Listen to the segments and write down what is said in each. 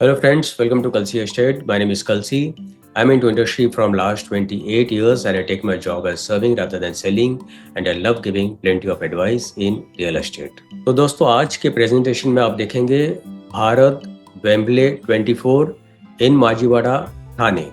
Hello friends, welcome to Kalsi Estate. My name is Kalsi. I'm into industry from last 28 years and I take my job as serving rather than selling and I love giving plenty of advice in real estate. तो दोस्तों आज के presentation में आप देखेंगे Bharat Wembley 24 in Majiwada Thane.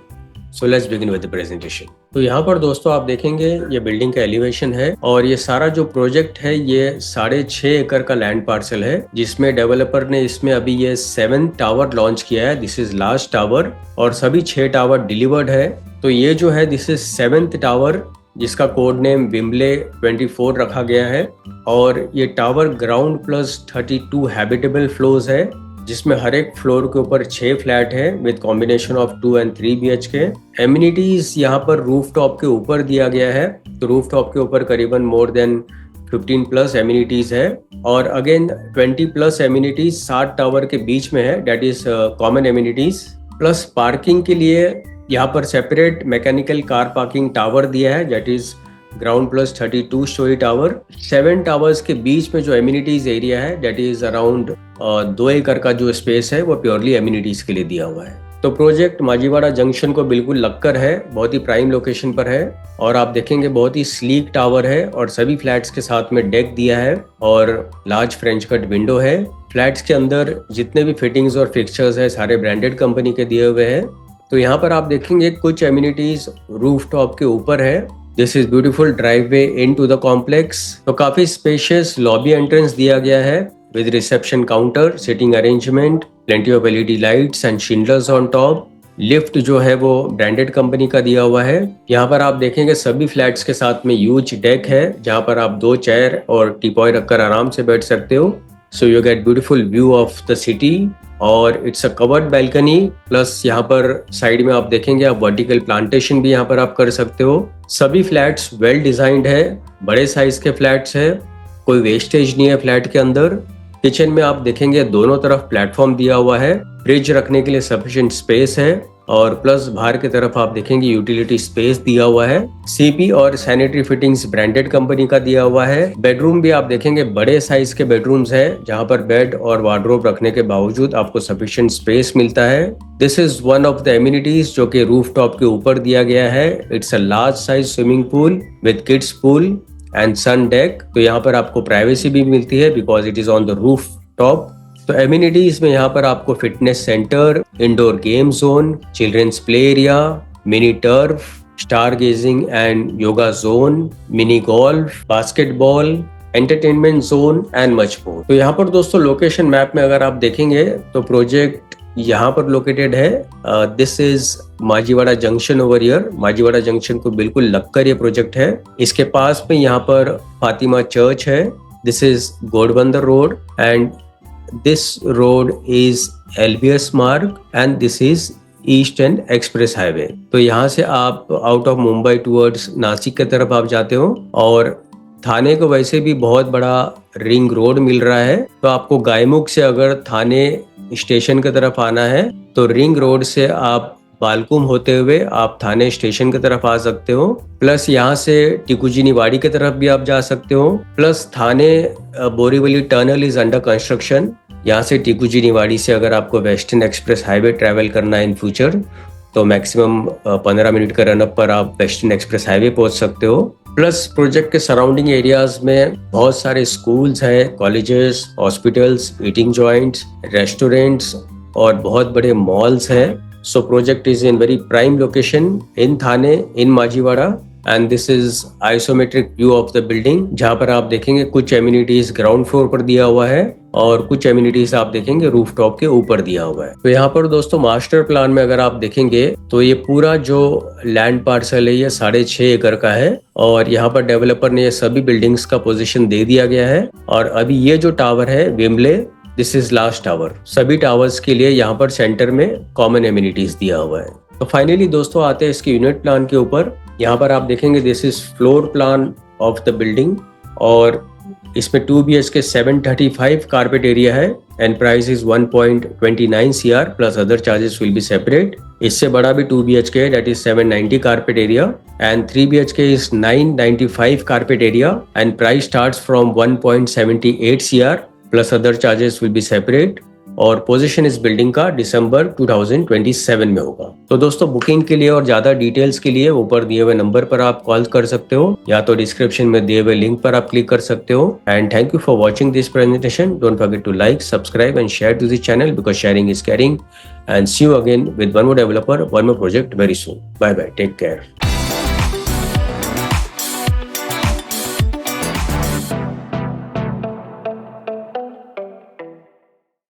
So let's begin with the presentation. तो यहाँ पर दोस्तों आप देखेंगे ये बिल्डिंग का एलिवेशन है और ये सारा जो प्रोजेक्ट है ये 6.5 एकड़ का लैंड पार्सल है जिसमें डेवलपर ने इसमें अभी ये 7 टावर लॉन्च किया है. दिस इज लास्ट टावर और सभी 6 टावर डिलीवर्ड है. तो ये जो है दिस इज 7th टावर जिसका कोड नेम विम्बले 24 रखा गया है और ये tower ground plus 32 habitable floors है जिसमें हर एक फ्लोर के ऊपर 6 फ्लैट है with combination of 2 and 3 BHK. Amenities यहाँ पर रूफ टॉप के ऊपर दिया गया है. तो रूफ टॉप के ऊपर करीबन मोर देन 15 प्लस एमिनिटीज है और अगेन 20 प्लस एमिनिटीज 7 टावर के बीच में है. That is common amenities. Plus parking के लिए यहाँ पर separate mechanical car parking tower दिया है. That is ground plus 32 story tower. 7 towers के बीच में जो एमिनिटीज एरिया है डेट इज अराउंड 2 एकड़ का जो स्पेस है वो प्योरली एमिनिटीज के लिए दिया हुआ है. तो प्रोजेक्ट माजीवाड़ा जंक्शन को बिल्कुल लगकर है, बहुत ही प्राइम लोकेशन पर है और आप देखेंगे बहुत ही स्लीक टावर है और सभी फ्लैट्स के साथ में डेक दिया है और लार्ज फ्रेंच कट विंडो है. फ्लैट्स के अंदर जितने भी फिटिंग्स और फिक्सचर्स है सारे ब्रांडेड कंपनी के दिए हुए हैं. तो यहाँ पर आप देखेंगे कुछ एमिनिटीज रूफ टॉप के ऊपर है. This is beautiful driveway into the complex. तो काफी स्पेशियस लॉबी एंट्रेंस दिया गया है with reception counter, sitting arrangement, plenty of LED lights and Schindler's on top. Lift जो है वो ब्रांडेड कंपनी का दिया हुआ है. यहाँ पर आप देखेंगे सभी फ्लैट्स के साथ में ह्यूज डेक है जहाँ पर आप 2 चेयर और टीपॉय रखकर आराम से बैठ सकते हो. So you get beautiful view of the city और it's a covered balcony. Plus यहाँ पर साइड में आप देखेंगे आप वर्टिकल प्लांटेशन भी यहाँ पर आप कर सकते हो. सभी फ्लैट्स वेल डिजाइंड है, बड़े साइज के फ्लैट्स है, कोई वेस्टेज नहीं है फ्लैट के अंदर. किचन में आप देखेंगे दोनों तरफ प्लेटफॉर्म दिया हुआ है, फ्रिज रखने के लिए सफिशिएंट स्पेस है और प्लस बाहर की तरफ आप देखेंगे यूटिलिटी स्पेस दिया हुआ है. CP और सैनिटरी फिटिंग्स ब्रांडेड कंपनी का दिया हुआ है. बेडरूम भी आप देखेंगे बड़े साइज के बेडरूम्स है जहां पर बेड और वार्डरोब रखने के बावजूद आपको सफिशिएंट स्पेस मिलता है. This is one of the amenities जो कि रूफ टॉप के ऊपर दिया गया है. It's a large size swimming pool with kids pool and sun deck. तो यहाँ पर आपको प्राइवेसी भी मिलती है because it is on the roof top. तो एमिनिटीज में यहाँ पर आपको fitness centre, indoor game zone, children's play area, mini turf, star gazing and yoga zone, mini golf, basketball, entertainment zone and much more. तो यहाँ पर दोस्तों location map में अगर आप देखेंगे तो प्रोजेक्ट यहाँ पर लोकेटेड है. This is Majiwada junction over here. Majiwada junction को बिल्कुल लगकर ये प्रोजेक्ट है. इसके पास में यहाँ पर फातिमा चर्च है. This is Ghodbunder road and this road is LBS मार्ग and this is eastern express highway. तो यहाँ से आप out of Mumbai towards Nashik की तरफ आप जाते हो और थाने को वैसे भी बहुत बड़ा रिंग रोड मिल रहा है. तो आपको गायमुख से अगर थाने स्टेशन की तरफ आना है तो रिंग रोड से आप बालकुम होते हुए आप थाने स्टेशन की तरफ आ सकते हो. प्लस यहाँ से टिकुजीनीवाड़ी की तरफ भी आप जा सकते हो. Plus Thane Borivali tunnel is under construction. यहाँ से टिकुजीनीवाड़ी से अगर आपको वेस्टर्न एक्सप्रेस हाईवे ट्रैवल करना है इन फ्यूचर तो मैक्सिमम 15 मिनट का रनअप पर आप वेस्टर्न एक्सप्रेस हाईवे पहुंच सकते हो. प्लस प्रोजेक्ट के सराउंडिंग एरियाज में बहुत सारे स्कूल्स है, colleges, hospitals, eating joints, restaurants और बहुत बड़े मॉल्स हैं. So project is in very prime location in Thane, in Majiwada, and this is isometric view of the building जहाँ पर आप देखेंगे कुछ एमिनिटीज ग्राउंड फ्लोर पर दिया हुआ है और कुछ एमिनिटीज आप देखेंगे रूफ टॉप के ऊपर दिया हुआ है. तो यहाँ पर दोस्तों मास्टर प्लान में अगर आप देखेंगे तो ये पूरा जो लैंड पार्सल है ये 6.5 एकड़ का है और यहाँ पर डेवलपर ने ये सभी बिल्डिंग्स का पोजीशन दे दिया गया है. और अभी ये जो टावर है विम्बले, दिस इज लास्ट टावर. सभी टावर्स के लिए यहाँ पर सेंटर में कॉमन एमिनिटीज दिया हुआ है. तो फाइनली दोस्तों आते हैं इसके यूनिट प्लान के ऊपर. यहाँ पर आप देखेंगे this is floor plan of the building और इसमें 2 BHK 735 कारपेट एरिया है and price is 1.29 CR plus other charges will be separate. इससे बड़ा भी 2 BHK है that is 790 carpet area and 3 BHK is 995 carpet area and price starts from 1.78 CR plus other charges will be separate. और position इस building का दिसंबर 2027 में होगा। तो दोस्तों बुकिंग के लिए और ज्यादा डिटेल्स के लिए ऊपर दिए हुए नंबर पर आप कॉल कर सकते हो या तो डिस्क्रिप्शन में दिए हुए लिंक पर आप क्लिक कर सकते हो। And thank you for watching this presentation. Don't forget to like, subscribe and share to this channel because sharing is caring. And see you again with one more developer, one more project very soon. Bye bye. Take care.